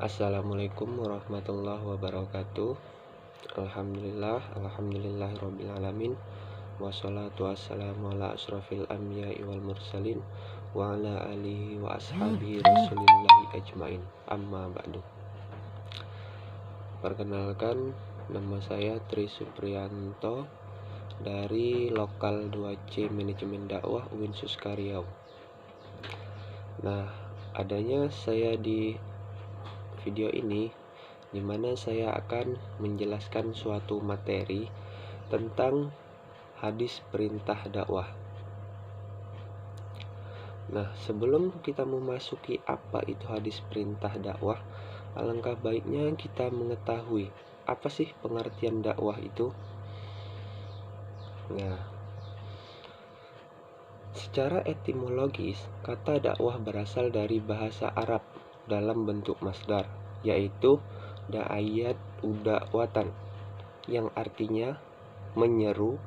Assalamualaikum warahmatullahi wabarakatuh. Alhamdulillahirabbil alamin. Wassalatu wassalamu ala asrofil anbiya'i wal mursalin wa ala alihi wa ashabihi rasulillahi ajmain. Amma ba'du. Perkenalkan, nama saya Tri Supriyanto dari Lokal 2C Manajemen Dakwah UIN Suska Riau. Nah, adanya saya di video ini di mana saya akan menjelaskan suatu materi tentang hadis perintah dakwah. Nah, sebelum kita memasuki apa itu hadis perintah dakwah, alangkah baiknya kita mengetahui apa sih pengertian dakwah itu. Nah, secara etimologis, kata dakwah berasal dari bahasa Arab dalam bentuk masdar, yaitu da'ayat uda'watan, yang artinya menyeru,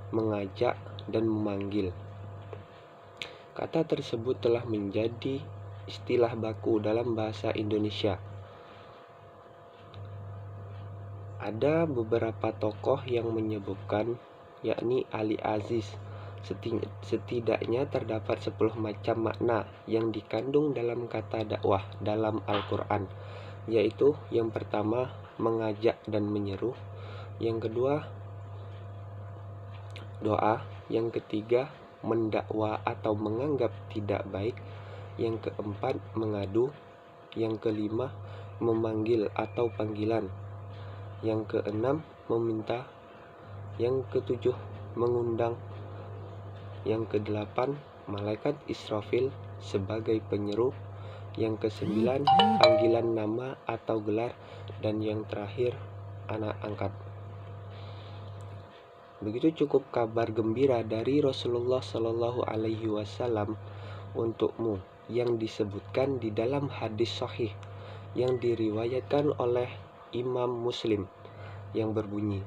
mengajak, dan memanggil. Kata tersebut telah menjadi istilah baku dalam bahasa Indonesia. Ada beberapa tokoh yang menyebutkan, yakni Ali Aziz. Setidaknya terdapat 10 macam makna yang dikandung dalam kata dakwah dalam Al-Quran, yaitu yang pertama mengajak dan menyeru, yang kedua doa, yang ketiga mendakwa atau menganggap tidak baik, yang keempat mengadu, yang kelima memanggil atau panggilan, yang keenam meminta, yang ketujuh mengundang, yang kedelapan malaikat Israfil sebagai penyeru, yang kesembilan panggilan nama atau gelar, dan yang terakhir anak angkat. Begitu cukup kabar gembira dari Rasulullah Shallallahu Alaihi Wasallam untukmu yang disebutkan di dalam hadis sahih yang diriwayatkan oleh Imam Muslim yang berbunyi,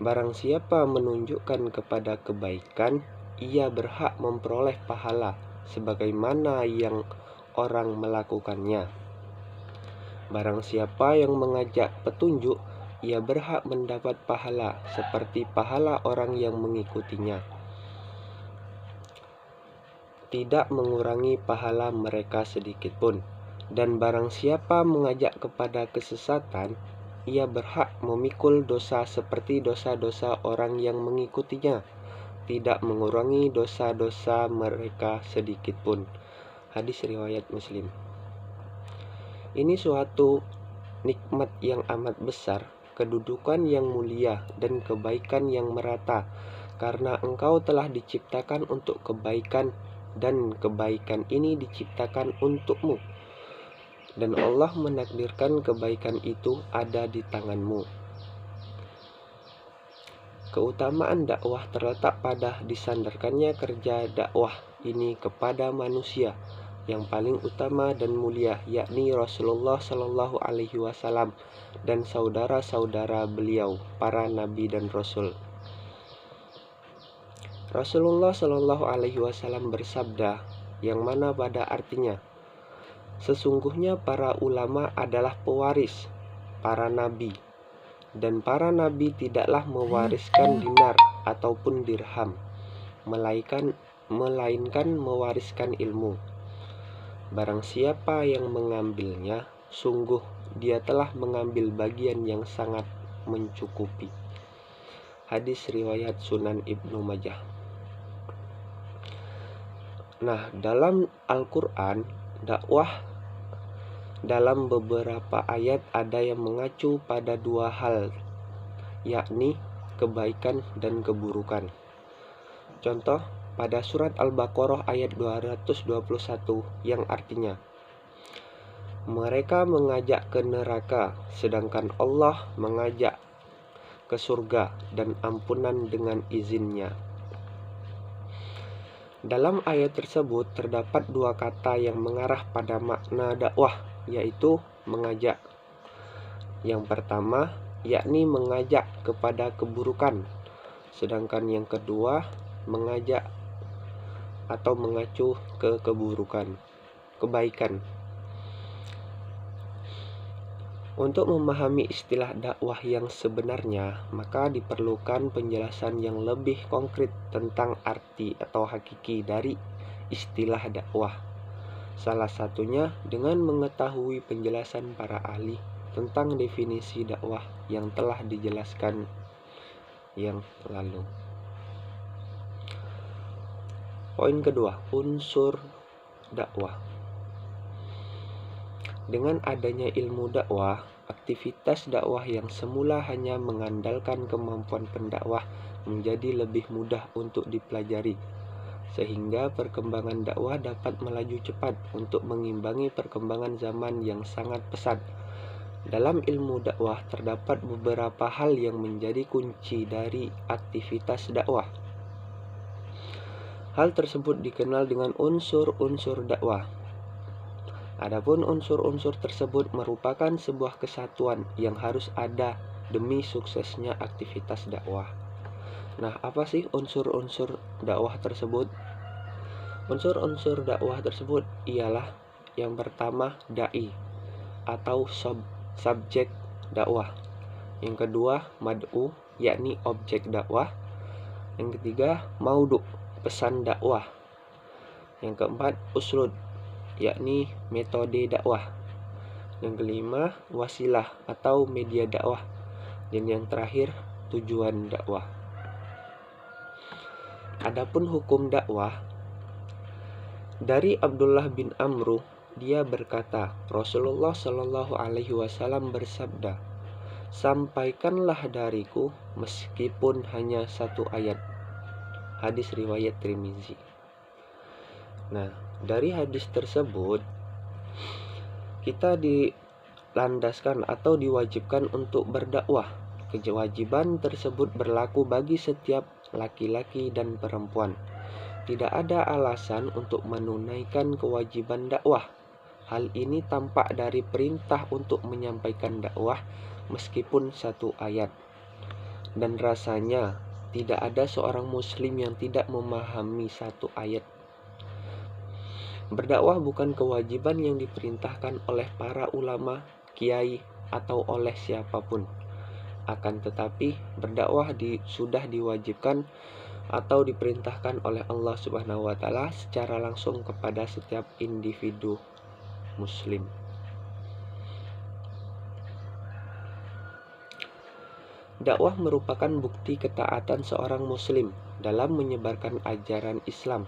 barang siapa menunjukkan kepada kebaikan, ia berhak memperoleh pahala sebagaimana yang orang melakukannya. Barang siapa yang mengajak petunjuk, ia berhak mendapat pahala seperti pahala orang yang mengikutinya, tidak mengurangi pahala mereka sedikit pun. Dan barang siapa mengajak kepada kesesatan, ia berhak memikul dosa seperti dosa-dosa orang yang mengikutinya, tidak mengurangi dosa-dosa mereka sedikit pun. Hadis riwayat Muslim. Ini suatu nikmat yang amat besar, kedudukan yang mulia, dan kebaikan yang merata, karena engkau telah diciptakan untuk kebaikan, dan kebaikan ini diciptakan untukmu, dan Allah menakdirkan kebaikan itu ada di tanganmu. Keutamaan dakwah terletak pada disandarkannya kerja dakwah ini kepada manusia yang paling utama dan mulia, yakni Rasulullah Shallallahu Alaihi Wasallam dan saudara-saudara beliau, para nabi dan rasul. Rasulullah Shallallahu Alaihi Wasallam bersabda, yang mana pada artinya, sesungguhnya para ulama adalah pewaris para nabi, dan para nabi tidaklah mewariskan dinar ataupun dirham, melainkan mewariskan ilmu. Barang siapa yang mengambilnya, sungguh dia telah mengambil bagian yang sangat mencukupi. Hadis riwayat Sunan Ibnu Majah. Nah, dalam Al-Quran, dakwah dalam beberapa ayat ada yang mengacu pada dua hal, yakni kebaikan dan keburukan. Contoh, pada surat Al-Baqarah ayat 221 yang artinya, mereka mengajak ke neraka, sedangkan Allah mengajak ke surga dan ampunan dengan izinnya. Dalam ayat tersebut terdapat dua kata yang mengarah pada makna dakwah, yaitu mengajak. Yang pertama, yakni mengajak kepada keburukan, sedangkan yang kedua mengajak atau mengacu ke kebaikan. Untuk memahami istilah dakwah yang sebenarnya, maka diperlukan penjelasan yang lebih konkret tentang arti atau hakiki dari istilah dakwah. Salah satunya dengan mengetahui penjelasan para ahli tentang definisi dakwah yang telah dijelaskan yang lalu. Poin kedua, unsur dakwah. Dengan adanya ilmu dakwah, aktivitas dakwah yang semula hanya mengandalkan kemampuan pendakwah menjadi lebih mudah untuk dipelajari, sehingga perkembangan dakwah dapat melaju cepat untuk mengimbangi perkembangan zaman yang sangat pesat. Dalam ilmu dakwah terdapat beberapa hal yang menjadi kunci dari aktivitas dakwah. Hal tersebut dikenal dengan unsur-unsur dakwah. Adapun unsur-unsur tersebut merupakan sebuah kesatuan yang harus ada demi suksesnya aktivitas dakwah. Nah, apa sih unsur-unsur dakwah tersebut? Unsur-unsur dakwah tersebut ialah yang pertama dai atau subjek dakwah. Yang kedua mad'u, yakni objek dakwah. Yang ketiga maudu, pesan dakwah. Yang keempat uslud, yakni metode dakwah. Yang kelima wasilah atau media dakwah. Dan yang terakhir tujuan dakwah. Adapun hukum dakwah, dari Abdullah bin Amru, dia berkata, Rasulullah Shallallahu Alaihi Wasallam bersabda, sampaikanlah dariku meskipun hanya satu ayat. Hadis riwayat Tirmizi. Nah, dari hadis tersebut kita dilandaskan atau diwajibkan untuk berdakwah. Kewajiban tersebut berlaku bagi setiap laki-laki dan perempuan. Tidak ada alasan untuk menunaikan kewajiban dakwah. Hal ini tampak dari perintah untuk menyampaikan dakwah meskipun satu ayat. Dan rasanya tidak ada seorang muslim yang tidak memahami satu ayat. Berdakwah bukan kewajiban yang diperintahkan oleh para ulama, kiai, atau oleh siapapun. Akan tetapi, berdakwah sudah diwajibkan atau diperintahkan oleh Allah Subhanahu wa taala secara langsung kepada setiap individu muslim. Dakwah merupakan bukti ketaatan seorang muslim dalam menyebarkan ajaran Islam.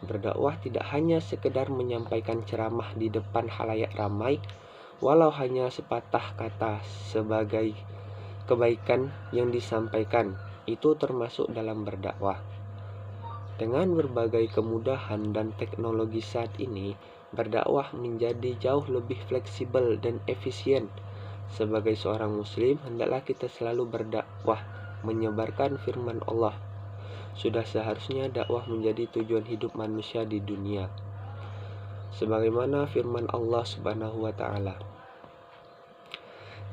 Berdakwah tidak hanya sekedar menyampaikan ceramah di depan khalayak ramai, walau hanya sepatah kata sebagai kebaikan yang disampaikan, itu termasuk dalam berdakwah. Dengan berbagai kemudahan dan teknologi saat ini, berdakwah menjadi jauh lebih fleksibel dan efisien. Sebagai seorang muslim, hendaklah kita selalu berdakwah, menyebarkan firman Allah. Sudah seharusnya dakwah menjadi tujuan hidup manusia di dunia. Sebagaimana firman Allah Subhanahu wa taala.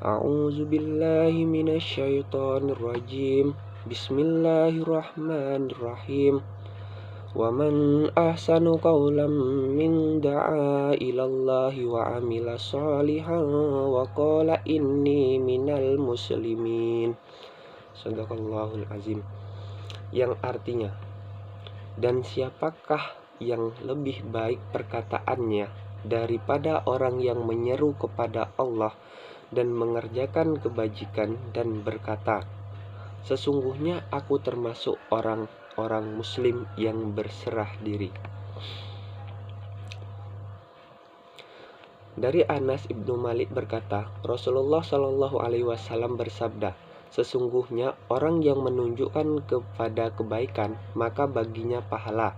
A'udzu billahi minasy syaithanir rajim. Bismillahirrahmanirrahim. Wa man ahsanu qawlan min da'a ilallahi wa amila shalihan wa qala inni minal muslimin. Shadaqallahul azim. Yang artinya, dan siapakah yang lebih baik perkataannya daripada orang yang menyeru kepada Allah dan mengerjakan kebajikan dan berkata, sesungguhnya aku termasuk orang-orang muslim yang berserah diri. Dari Anas ibnu Malik berkata, Rasulullah Shallallahu Alaihi Wasallam bersabda, sesungguhnya orang yang menunjukkan kepada kebaikan, maka baginya pahala,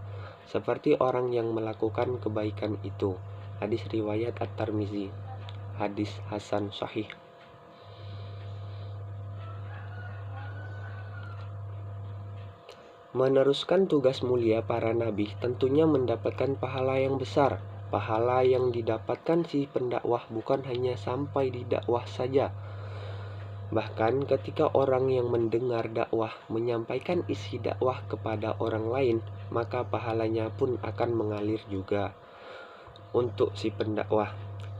seperti orang yang melakukan kebaikan itu. Hadis riwayat At-Tirmizi. Hadis hasan sahih. Meneruskan tugas mulia para nabi tentunya mendapatkan pahala yang besar. Pahala yang didapatkan si pendakwah bukan hanya sampai di dakwah saja. Bahkan ketika orang yang mendengar dakwah menyampaikan isi dakwah kepada orang lain, maka pahalanya pun akan mengalir juga untuk si pendakwah.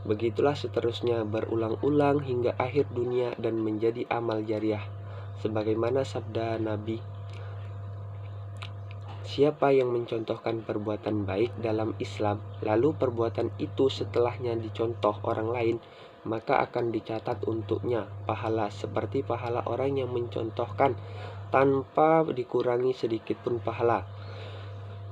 Begitulah seterusnya berulang-ulang hingga akhir dunia dan menjadi amal jariah. Sebagaimana sabda Nabi, siapa yang mencontohkan perbuatan baik dalam Islam, lalu perbuatan itu setelahnya dicontoh orang lain, maka akan dicatat untuknya pahala seperti pahala orang yang mencontohkan tanpa dikurangi sedikit pun pahala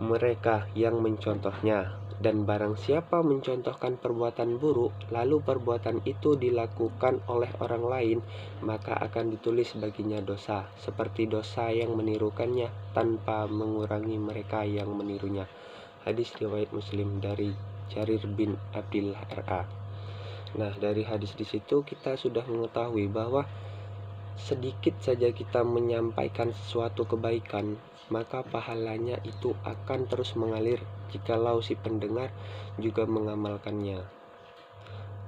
mereka yang mencontohnya. Dan barang siapa mencontohkan perbuatan buruk, lalu perbuatan itu dilakukan oleh orang lain, maka akan ditulis baginya dosa, seperti dosa yang menirukannya tanpa mengurangi mereka yang menirunya. Hadis riwayat Muslim dari Jarir bin Abdillah RA. Nah, dari hadis di situ kita sudah mengetahui bahwa sedikit saja kita menyampaikan sesuatu kebaikan, maka pahalanya itu akan terus mengalir jikalau si pendengar juga mengamalkannya.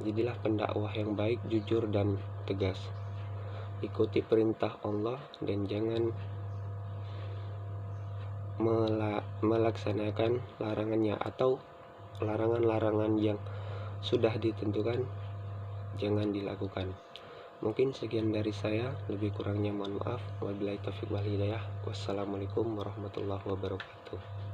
Jadilah pendakwah yang baik, jujur, dan tegas. Ikuti perintah Allah dan jangan melaksanakan larangannya, atau larangan-larangan yang sudah ditentukan jangan dilakukan. Mungkin sekian dari saya, lebih kurangnya mohon maaf. Wabillahi taufiq wal hidayah. Wassalamualaikum warahmatullahi wabarakatuh.